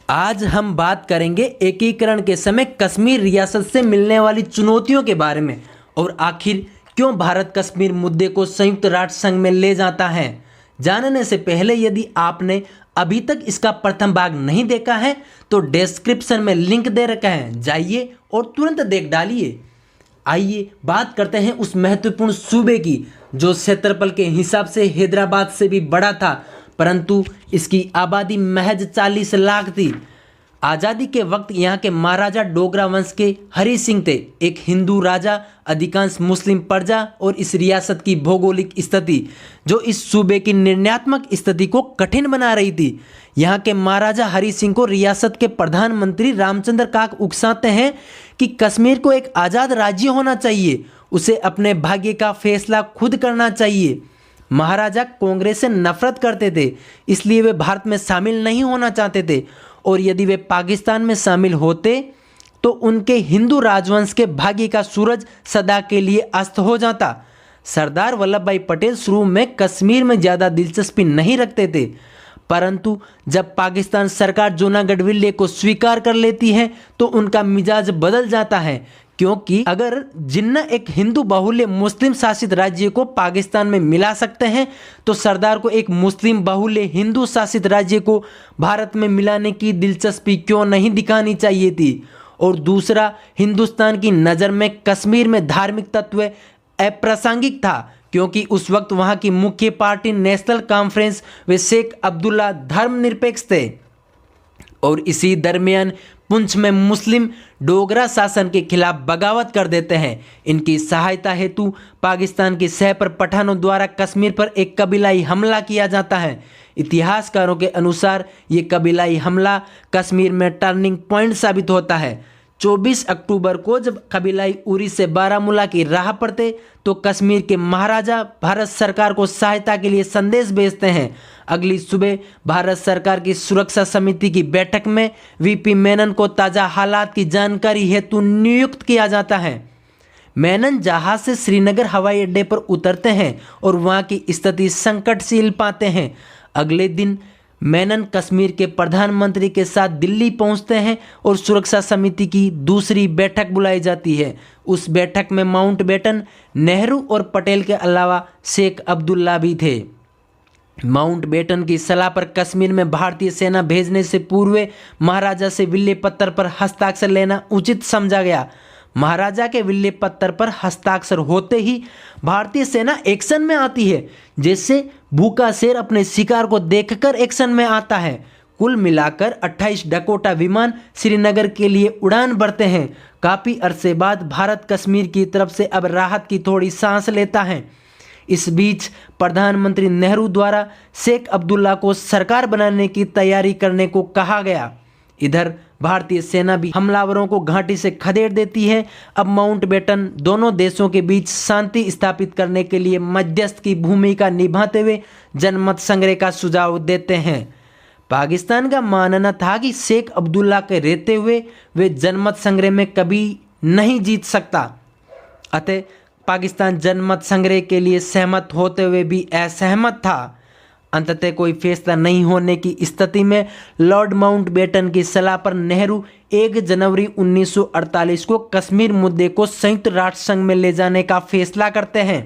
आज हम बात करेंगे एकीकरण के समय कश्मीर रियासत से मिलने वाली चुनौतियों के बारे में और आखिर क्यों भारत कश्मीर मुद्दे को संयुक्त राष्ट्र संघ में ले जाता है। जानने से पहले यदि आपने अभी तक इसका प्रथम भाग नहीं देखा है तो डिस्क्रिप्शन में लिंक दे रखा है, जाइए और तुरंत देख डालिए। आइए बात करते हैं उस महत्वपूर्ण सूबे की जो क्षेत्रफल के हिसाब से हैदराबाद से भी बड़ा था, परंतु इसकी आबादी महज 40 लाख थी। आज़ादी के वक्त यहाँ के महाराजा डोगरा वंश के हरि सिंह थे, एक हिंदू राजा, अधिकांश मुस्लिम प्रजा और इस रियासत की भौगोलिक स्थिति जो इस सूबे की निर्णयात्मक स्थिति को कठिन बना रही थी। यहाँ के महाराजा हरि सिंह को रियासत के प्रधानमंत्री रामचंद्र काक उकसाते हैं कि कश्मीर को एक आज़ाद राज्य होना चाहिए, उसे अपने भाग्य का फैसला खुद करना चाहिए। महाराजा कांग्रेस से नफरत करते थे, इसलिए वे भारत में शामिल नहीं होना चाहते थे और यदि वे पाकिस्तान में शामिल होते तो उनके हिंदू राजवंश के भाग्य का सूरज सदा के लिए अस्त हो जाता। सरदार वल्लभ भाई पटेल शुरू में कश्मीर में ज़्यादा दिलचस्पी नहीं रखते थे, परंतु जब पाकिस्तान सरकार जूनागढ़ विले को स्वीकार कर लेती है तो उनका मिजाज बदल जाता है, क्योंकि अगर जिन्ना एक हिंदू बाहुल्य मुस्लिम शासित राज्य को पाकिस्तान में मिला सकते हैं तो सरदार को एक मुस्लिम बाहुल्य हिंदू शासित राज्य को भारत में मिलाने की दिलचस्पी क्यों नहीं दिखानी चाहिए थी। और दूसरा, हिंदुस्तान की नज़र में कश्मीर में धार्मिक तत्व अप्रासंगिक था, क्योंकि उस वक्त वहाँ की मुख्य पार्टी नेशनल कॉन्फ्रेंस व शेख अब्दुल्ला धर्मनिरपेक्ष थे और इसी दरमियान पुंछ में मुस्लिम डोगरा शासन के खिलाफ बगावत कर देते हैं। इनकी सहायता हेतु पाकिस्तान की सह पर पठानों द्वारा कश्मीर पर एक कबीलाई हमला किया जाता है। इतिहासकारों के अनुसार ये कबीलाई हमला कश्मीर में टर्निंग पॉइंट साबित होता है। 24 अक्टूबर को जब कबीलाई उरी से बारामूला की राह पर थे तो कश्मीर के महाराजा भारत सरकार को सहायता के लिए संदेश भेजते हैं। अगली सुबह भारत सरकार की सुरक्षा समिति की बैठक में वीपी मेनन को ताज़ा हालात की जानकारी हेतु नियुक्त किया जाता है। मेनन जहाज से श्रीनगर हवाई अड्डे पर उतरते हैं और वहां की स्थिति संकटशील पाते हैं। अगले दिन मेनन कश्मीर के प्रधानमंत्री के साथ दिल्ली पहुंचते हैं और सुरक्षा समिति की दूसरी बैठक बुलाई जाती है। उस बैठक में माउंटबेटन, नेहरू और पटेल के अलावा शेख अब्दुल्ला भी थे। माउंटबेटन की सलाह पर कश्मीर में भारतीय सेना भेजने से पूर्व महाराजा से विल्ले पत्तर पर हस्ताक्षर लेना उचित समझा गया। महाराजा के विल्ले पत्तर पर हस्ताक्षर होते ही भारतीय सेना एक्शन में आती है, जैसे भूखा शेर अपने शिकार को देखकर एक्शन में आता है। कुल मिलाकर 28 डकोटा विमान श्रीनगर के लिए उड़ान भरते हैं। काफ़ी अरसे बाद भारत कश्मीर की तरफ से अब राहत की थोड़ी सांस लेता है। इस बीच प्रधानमंत्री नेहरू द्वारा शेख अब्दुल्ला को सरकार बनाने की तैयारी करने को कहा गया। इधर भारतीय सेना भी हमलावरों को घाटी से खदेड़ देती है। अब माउंटबेटन दोनों देशों के बीच शांति स्थापित करने के लिए मध्यस्थ की भूमिका निभाते हुए जनमत संग्रह का सुझाव देते हैं। पाकिस्तान का मानना था कि शेख अब्दुल्ला के रहते हुए वे जनमत संग्रह में कभी नहीं जीत सकता, अतः पाकिस्तान जनमत संग्रह के लिए सहमत होते हुए भी असहमत था। अंततः कोई फैसला नहीं होने की स्थिति में लॉर्ड माउंटबेटन की सलाह पर नेहरू 1 जनवरी 1948 को कश्मीर मुद्दे को संयुक्त राष्ट्र संघ में ले जाने का फैसला करते हैं।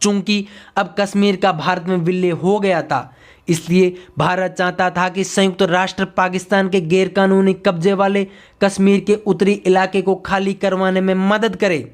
चूंकि अब कश्मीर का भारत में विलय हो गया था, इसलिए भारत चाहता था कि संयुक्त राष्ट्र पाकिस्तान के गैरकानूनी कब्जे वाले कश्मीर के उत्तरी इलाके को खाली करवाने में मदद करे।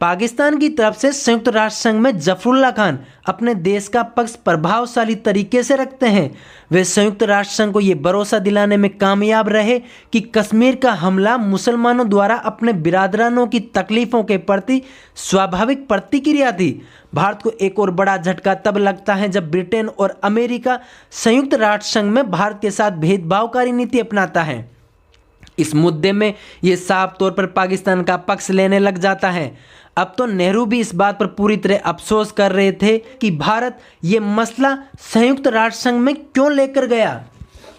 पाकिस्तान की तरफ से संयुक्त राष्ट्र संघ में जफरुल्लाह खान अपने देश का पक्ष प्रभावशाली तरीके से रखते हैं। वे संयुक्त राष्ट्र संघ को ये भरोसा दिलाने में कामयाब रहे कि कश्मीर का हमला मुसलमानों द्वारा अपने बिरादरानों की तकलीफ़ों के प्रति स्वाभाविक प्रतिक्रिया थी। भारत को एक और बड़ा झटका तब लगता है जब ब्रिटेन और अमेरिका संयुक्त राष्ट्र संघ में भारत के साथ भेदभावकारी नीति अपनाता है। इस मुद्दे में ये साफ तौर पर पाकिस्तान का पक्ष लेने लग जाता है। अब तो नेहरू भी इस बात पर पूरी तरह अफसोस कर रहे थे कि भारत ये मसला संयुक्त राष्ट्र संघ में क्यों लेकर गया।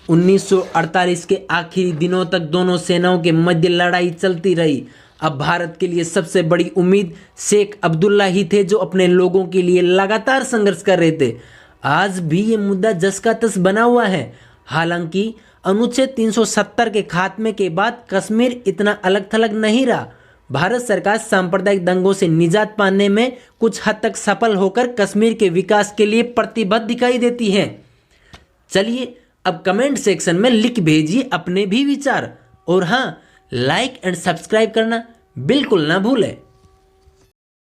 1948 के आखिरी दिनों तक दोनों सेनाओं के मध्य लड़ाई चलती रही। अब भारत के लिए सबसे बड़ी उम्मीद शेख अब्दुल्ला ही थे, जो अपने लोगों के लिए लगातार संघर्ष कर रहे थे। आज भी ये मुद्दा जस का तस बना हुआ है। हालांकि अनुच्छेद 370 के खात्मे के बाद कश्मीर इतना अलग थलग नहीं रहा। भारत सरकार सांप्रदायिक दंगों से निजात पाने में कुछ हद तक सफल होकर कश्मीर के विकास के लिए प्रतिबद्ध दिखाई देती है। चलिए अब कमेंट सेक्शन में लिख भेजिए अपने भी विचार, और हाँ, लाइक एंड सब्सक्राइब करना बिल्कुल ना भूलें।